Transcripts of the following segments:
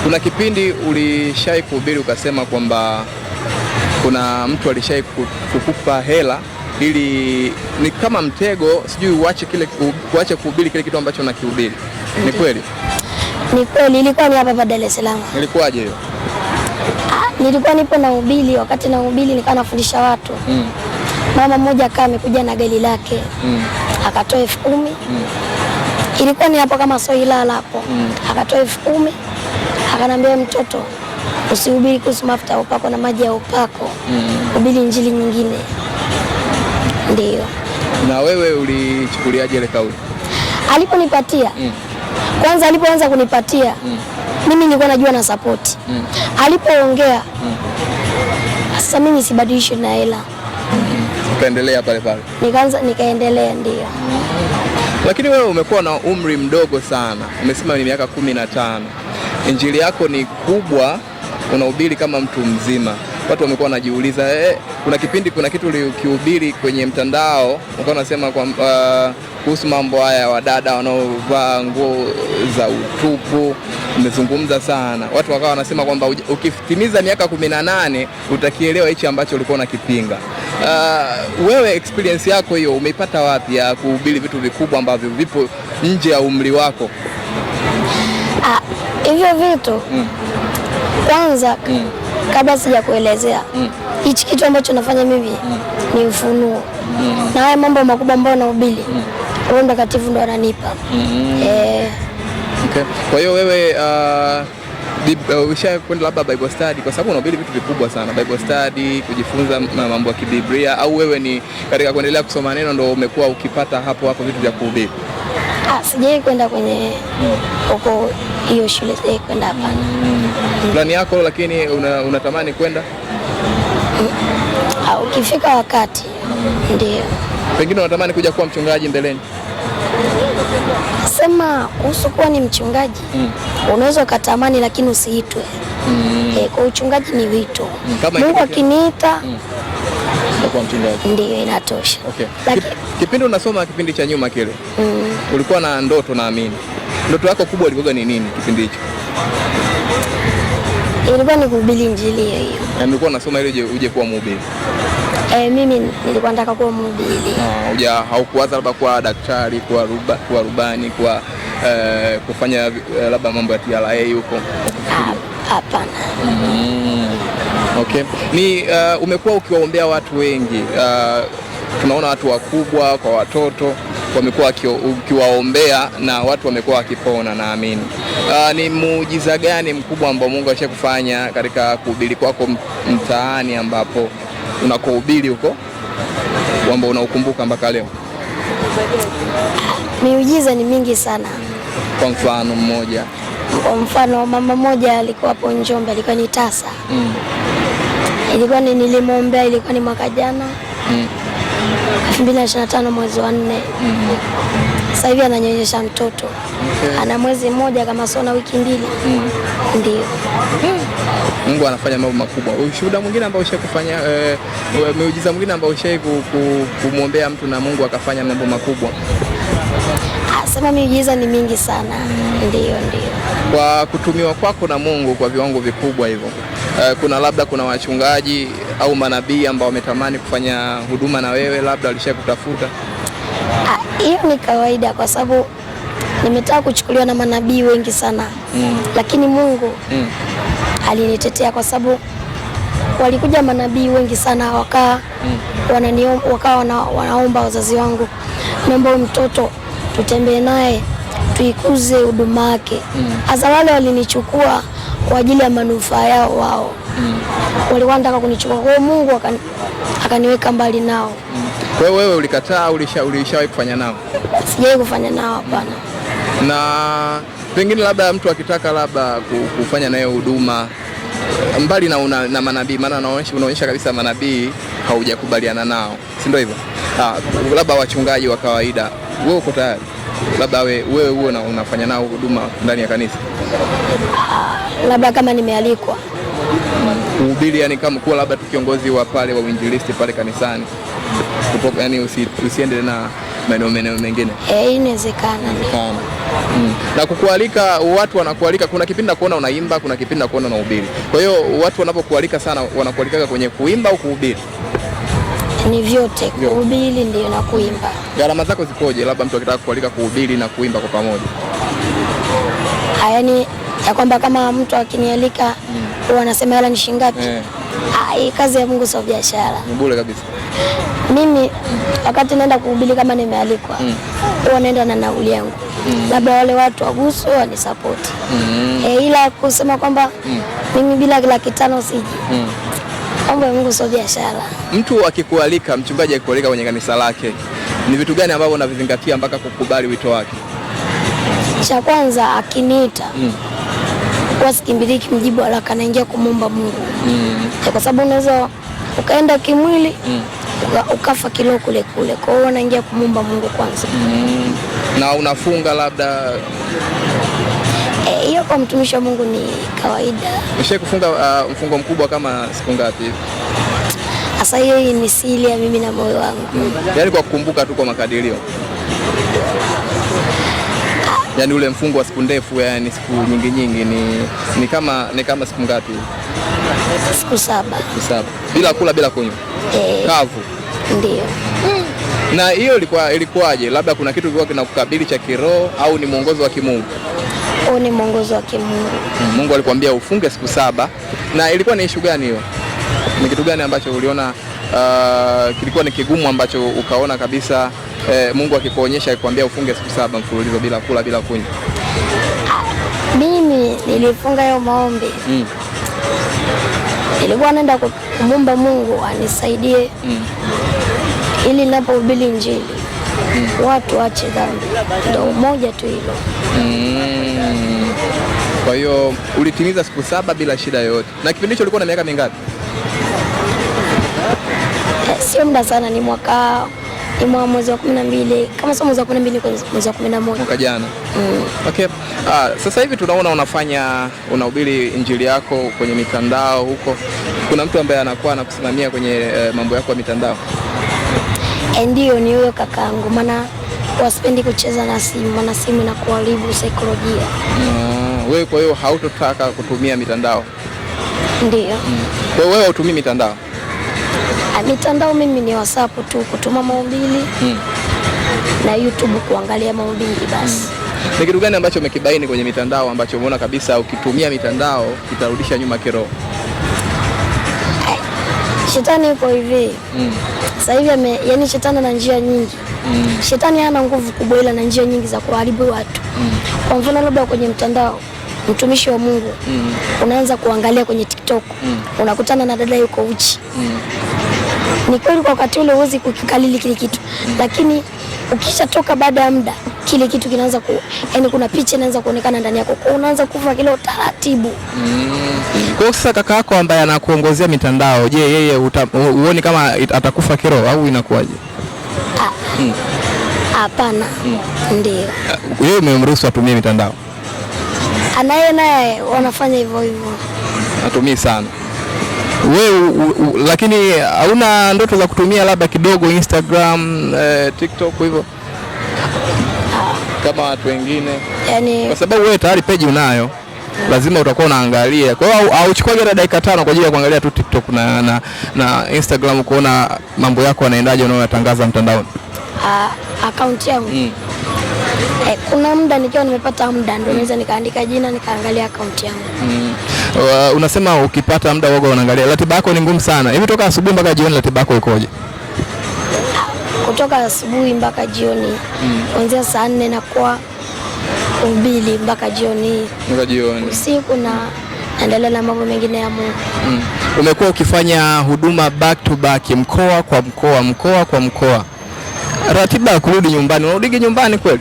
Kuna kipindi ulishai kuhubiri ukasema kwamba kuna mtu alishai kukupa hela ili ni kama mtego, sijui uache kuhubiri kile kitu ambacho unakihubiri. Ni kweli? Ni kweli, ilikuwa ni hapa Dar es Salaam. Ilikuwaje hiyo? Nilikuwa nipo na ubili, wakati na ubili nikawa nafundisha watu. Mama mmoja akawa amekuja na gari lake. Akatoa 10,000. Ilikuwa ni hapo kama Soilala hapo. Akatoa 10,000. Akanambia mtoto, usihubiri kuhusu mafuta ya upako na maji ya upako. Hubiri injili nyingine. Ndio. Na wewe ulichukuliaje ile kauli? Aliponipatia. Kwanza alipoanza kunipatia, mimi nilikuwa najua na support. Alipoongea, sasa mimi sibadilishi na hela. Ukaendelea pale pale? Nikaendelea ndio. Lakini wewe umekuwa na umri mdogo sana. Umesema ni miaka 15. Injili yako ni kubwa, unahubiri kama mtu mzima. Watu wamekuwa wanajiuliza, kuna kitu ulikihubiri kwenye mtandao, ukawa unasema kuhusu mambo haya ya wadada wanaovaa nguo za utupu. Umezungumza sana. Watu wakawa wanasema kwamba ukitimiza miaka 18 utakielewa hichi ambacho ulikuwa unakipinga. Wewe experience yako hiyo umeipata wapi ya kuhubiri vitu vikubwa ambavyo vipo nje ya umri wako? Hivyo vitu kwanza kabla sija kuelezea hichi kitu ambacho nafanya mimi ni ufunuo. Na haya mambo makubwa ambayo nahubiri Roho Mtakatifu ndo ananipa. Okay. Kwa hiyo wewe ushakwenda labda Bible study, kwa sababu unahubiri vitu vikubwa sana, Bible study, kujifunza mambo ya kibiblia, au wewe ni katika kuendelea kusoma neno ndo umekuwa ukipata hapo vitu vya kuhubiri? Sijai kwenda kwenye huko hiyo shule, sijai kwenda hapana. Plani yako lakini unatamani kwenda? Ukifika wakati ndio. Pengine unatamani kuja kuwa mchungaji mbeleni? Sema kuhusu kuwa ni mchungaji, unaweza ukatamani lakini usiitwe. Kwa uchungaji ni wito. Mungu akiniita kwa mchungaji ndio inatosha. Okay. Kipindi unasoma kipindi cha nyuma kile, ulikuwa na ndoto, naamini. Ndoto yako kubwa ilikuwa ni nini kipindi hicho? Ilikuwa ni kuhubiri injili hiyo. Na nilikuwa nasoma ili uje kuwa mhubiri. Mimi nilikuwa nataka kuwa mhubiri. Haukuwaza labda kuwa daktari, kuwa rubani, kufanya labda mambo ya TRA huko? Hapana. Okay. Umekuwa ukiwaombea watu wengi. Tunaona watu wakubwa kwa watoto wamekuwa ukiwaombea na watu wamekuwa wakipona, naamini. Ni muujiza gani mkubwa ambao Mungu ashakufanya katika kuhubiri kwako mtaani, ambapo unakohubiri huko ambao unaukumbuka mpaka leo? Miujiza ni mingi sana. Kwa mfano mmoja? Kwa mfano mama moja alikuwa hapo Njombe, alikuwa ni tasa. Ilikuwa nilimwombea, ilikuwa ni mwaka jana 2025 mwezi wa 4. Sasa hivi ananyonyesha mtoto. Ana mwezi mmoja kama sona wiki 2. Ndio. Mungu anafanya mambo makubwa. Ushuhuda mwingine ambao ushakufanya, miujiza mwingine ambao ushai kumwombea mtu na Mungu akafanya mambo makubwa? Sema miujiza ni mingi sana. Ndio. Kwa kutumiwa kwako na Mungu kwa viwango vikubwa hivyo, kuna wachungaji au manabii ambao wametamani kufanya huduma na wewe, labda walishakutafuta? Hiyo ni kawaida, kwa sababu nimetaka kuchukuliwa na manabii wengi sana. Lakini Mungu alinitetea, kwa sababu walikuja manabii wengi sana wanaomba wazazi wangu, naomba mtoto tutembee naye, tuikuze huduma yake. Hasa wale walinichukua kwa ajili ya manufaa yao wao. Walikuwa wanataka kunichukua, kwa Mungu akaniweka mbali nao. Kwa hiyo wewe ulikataa, ulishawahi kufanya nao? Sijawahi kufanya nao, hapana. Na pengine labda mtu akitaka labda kufanya naye huduma mbali na manabii, maana unaonyesha kabisa manabii haujakubaliana nao, si ndio hivyo? Labda wachungaji wa kawaida, wewe uko tayari labda wewe unafanya nao huduma ndani ya kanisa? Labda kama nimealikwa kuhubiri, yani kama kuwa labda kiongozi wa pale wa uinjilisti pale kanisani, yani usiende na maeneo mengine. Inawezekana. Na kukualika, watu wanakualika, kuna kipindi na kuona unaimba, kuna kipindi na kuona unahubiri. Kwa hiyo watu wanapokualika sana wanakualika kwenye kuimba au kuhubiri? Ni vyote, kuhubiri ndio na kuimba. Gharama zako zikoje, labda mtu akitaka kualika kuhubiri na kuimba kwa pamoja? Yaani ya kwamba kama mtu akinialika huwa anasema hela ni shilingi ngapi? Hii kazi ya Mungu sio biashara. Ni bure kabisa. Mimi wakati naenda kuhubiri kama nimealikwa, huwa naenda na nauli yangu. Labda wale watu wagusu wanisupport. Ila kusema kwamba mimi bila 500 siji. Mambo ya Mungu sio biashara. Mtu akikualika, mchungaji akikualika kwenye kanisa lake, ni vitu gani ambavyo unavizingatia mpaka kukubali wito wake? Cha kwanza akiniita, kwa sikimbiliki mjibu haraka, naingia kumomba Mungu. Kwa sababu unaweza ukaenda kimwili ukafa kilo kule kule. Kwa hiyo naingia kumomba Mungu kwanza. Na unafunga labda? Hiyo kwa mtumishi wa Mungu ni kawaida. Umesha kufunga mfungo mkubwa kama siku ngapi? Sasa hiyo ni siri ya mimi na moyo wangu. Yaani kwa kukumbuka tu kwa makadirio. Yaani ule mfungo wa siku ndefu, yani siku nyingi ni kama siku ngapi? Siku 7. Siku 7. Bila kula bila kunywa. Kavu. Ndio. Na hiyo ilikuwaje? Labda kuna kitu kilikuwa kinakukabili cha kiroho au ni mwongozo wa kimungu? Ni mwongozo wa kimungu. Mungu alikwambia ufunge siku 7. Na ilikuwa ni issue gani hiyo? Ni kitu gani ambacho uliona kilikuwa ni kigumu ambacho ukaona kabisa Mungu akikuonyesha akikwambia ufunge siku 7 mfululizo bila kula bila kunywa? Mimi nilifunga hiyo maombi. Nilikuwa naenda kumwomba Mungu anisaidie ili ninapohubiri Injili watu waache dhambi. Ndio moja tu hilo. Kwa hiyo ulitimiza siku 7 bila shida yoyote. Na kipindi hicho ulikuwa na miaka mingapi? Sio muda sana, ni mwezi wa 12, kama sio mwezi wa 12 kwa mwezi wa 11 mwaka jana. Okay. Sasa hivi tunaona unahubiri Injili yako kwenye mitandao huko. Kuna mtu ambaye anakuwa anakusimamia kwenye mambo yako ya mitandao? Ndio, ni huyo kakaangu, maana wasipendi kucheza na simu, maana simu inakuharibu saikolojia. Wewe kwa hiyo hautotaka kutumia mitandao? Ndio. Kwa hiyo wewe hutumii mitandao? Mitandao mimi ni WhatsApp tu kutuma mahubiri na YouTube kuangalia mahubiri basi. Ni kitu gani ambacho umekibaini kwenye mitandao ambacho umeona kabisa ukitumia mitandao kitarudisha nyuma kiroho? Shetani yuko hivi. Sasa hivi yani shetani ana njia nyingi. Shetani hana nguvu kubwa, ila na njia nyingi za kuharibu watu. Kwa mfano labda kwenye mtandao, mtumishi wa Mungu unaanza kuangalia kwenye TikTok, unakutana na dada yuko uchi. Ni kweli kwa wakati ule huwezi kukikalili kile kitu, lakini ukishatoka baada ya muda kile kitu kinaanza yani kuna picha inaanza kuonekana ndani yako, kwa unaanza kufa kile utaratibu. Kwa sasa kaka yako ambaye anakuongozea mitandao, je, yeye uone kama atakufa kiroho au inakuwaje? Hapana. Ndio. Wewe umemruhusu atumie mitandao? Naye wanafanya hivyo hivyo. Atumii sana. Wewe lakini hauna ndoto za kutumia labda kidogo Instagram, TikTok hivyo kama watu wengine? Yani, kwa sababu wewe tayari page unayo, lazima utakuwa unaangalia. Kwa hiyo auchukue hata dakika 5 kwa ajili ya kuangalia tu TikTok na Instagram kuona mambo yako yanaendaje unayotangaza mtandaoni? Account yangu. Kuna muda nikiwa nimepata muda ndio naweza nikaandika jina nikaangalia account yangu. Unasema ukipata muda wako unaangalia. Ratiba yako ni ngumu sana. Hivi toka asubuhi mpaka jioni ratiba yako ikoje? Kutoka asubuhi mpaka jioni. Kuanzia saa 4 na kwa 2 mpaka jioni. Usiku na naendelea na mambo mengine ya Mungu. Umekuwa ukifanya huduma back to back, mkoa kwa mkoa. Ratiba ya kurudi nyumbani, unarudi nyumbani kweli?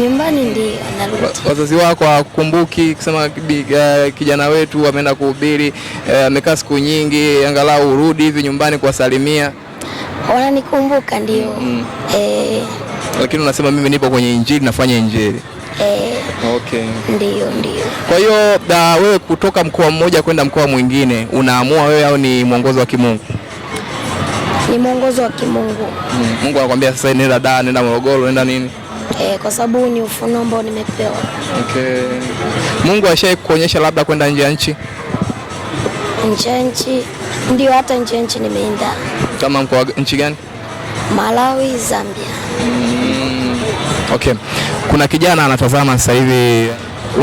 Nyumbani ndio narudi. Wazazi wako hawakumbuki kusema kijana wetu ameenda kuhubiri, amekaa siku nyingi, angalau urudi hivi nyumbani kuwasalimia? Wananikumbuka ndio. Lakini unasema mimi nipo kwenye Injili, nafanya Injili. Okay. Ndio. Kwa hiyo wewe kutoka mkoa mmoja kwenda mkoa mwingine, unaamua wewe au ni mwongozo wa kimungu? Ni mwongozo wa kimungu. Mungu anakuambia sasa nenda Dar, nenda Morogoro, nenda nini? Kwa sababu ni ufunuo ambao nimepewa. Okay. Mungu ashai kuonyesha labda kwenda nje ya nchi? Nje ya nchi? Ndio, hata nje ya nchi nimeenda. Kama mko nchi gani? Malawi, Zambia. Okay. Kuna kijana anatazama sasa hivi,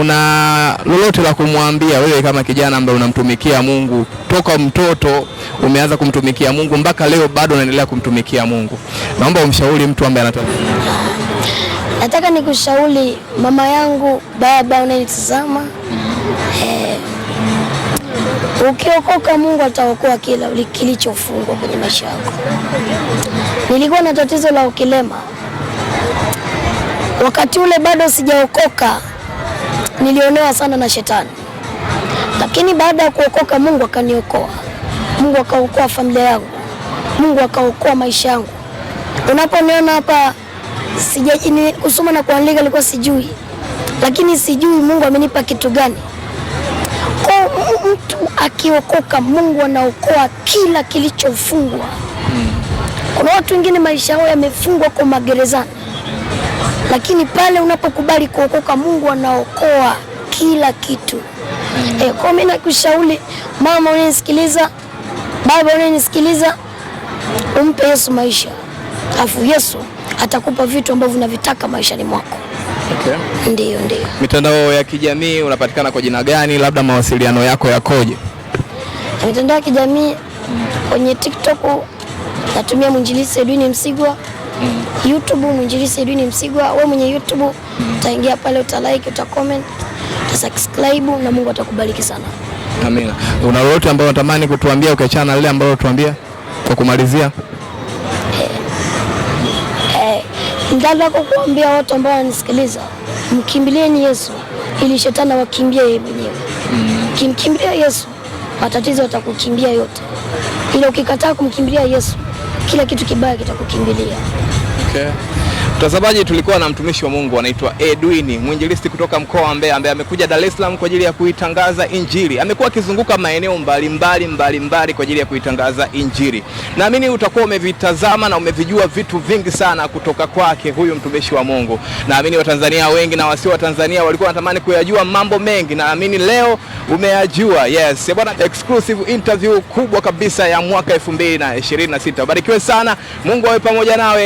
una lolote la kumwambia wewe kama kijana ambaye unamtumikia Mungu toka mtoto, umeanza kumtumikia Mungu mpaka leo bado unaendelea kumtumikia Mungu? Naomba umshauri mtu ambaye anatazama. Nataka nikushauri mama yangu, baba unanitazama, ukiokoka Mungu ataokoa kila kilichofungwa kwenye maisha yako. Nilikuwa na tatizo la ukilema. Wakati ule bado sijaokoka, nilionewa sana na shetani. Lakini baada ya kuokoka Mungu akaniokoa. Mungu akaokoa familia yangu. Mungu akaokoa maisha yangu. Unaponiona hapa sijui kusoma na kuandika nilikuwa sijui. Lakini sijui Mungu amenipa kitu gani. Kwa mtu akiokoka Mungu anaokoa kila kilichofungwa. Kuna watu wengine maisha yao yamefungwa kwa magerezani. Lakini pale unapokubali kuokoka Mungu anaokoa kila kitu. Kwa mimi nakushauri mama unanisikiliza, baba unanisikiliza, umpe Yesu maisha. Alafu Yesu atakupa vitu ambavyo unavitaka maishani mwako. Okay. Ndio. Mitandao ya kijamii unapatikana kwa jina gani? Labda mawasiliano yako yakoje? Mitandao ya kijamii kwenye TikTok natumia Mwinjilisti Edwin Msigwa. YouTube Mwinjilisti Edwin Msigwa. Wewe mwenye YouTube utaingia pale, utalike, utacomment, utasubscribe na Mungu atakubariki sana. Amina. Una lolote ambalo unatamani kutuambia ukiachana na lile ambalo tuambia kwa kumalizia? Nataka kukuambia watu ambao wananisikiliza, mkimbilieni Yesu ili shetani wakimbie yeye mwenyewe. Kimkimbilia Yesu, matatizo yatakukimbia yote. Ila ukikataa kumkimbilia Yesu, kila kitu kibaya kitakukimbilia. Okay. Mtazamaji, tulikuwa na mtumishi wa Mungu anaitwa Edwin, mwinjilisti kutoka mkoa wa Mbeya ambaye amekuja Dar es Salaam kwa ajili ya kuitangaza Injili. Amekuwa akizunguka maeneo mbalimbali kwa ajili ya kuitangaza Injili. Naamini utakuwa umevitazama na umevijua vitu vingi sana kutoka kwake huyu mtumishi wa Mungu. Naamini Watanzania wengi na wasio Watanzania walikuwa wanatamani kuyajua mambo mengi. Naamini leo umeyajua. Yes, bwana, exclusive interview kubwa kabisa ya mwaka 2026. Barikiwe sana. Mungu awe pamoja nawe.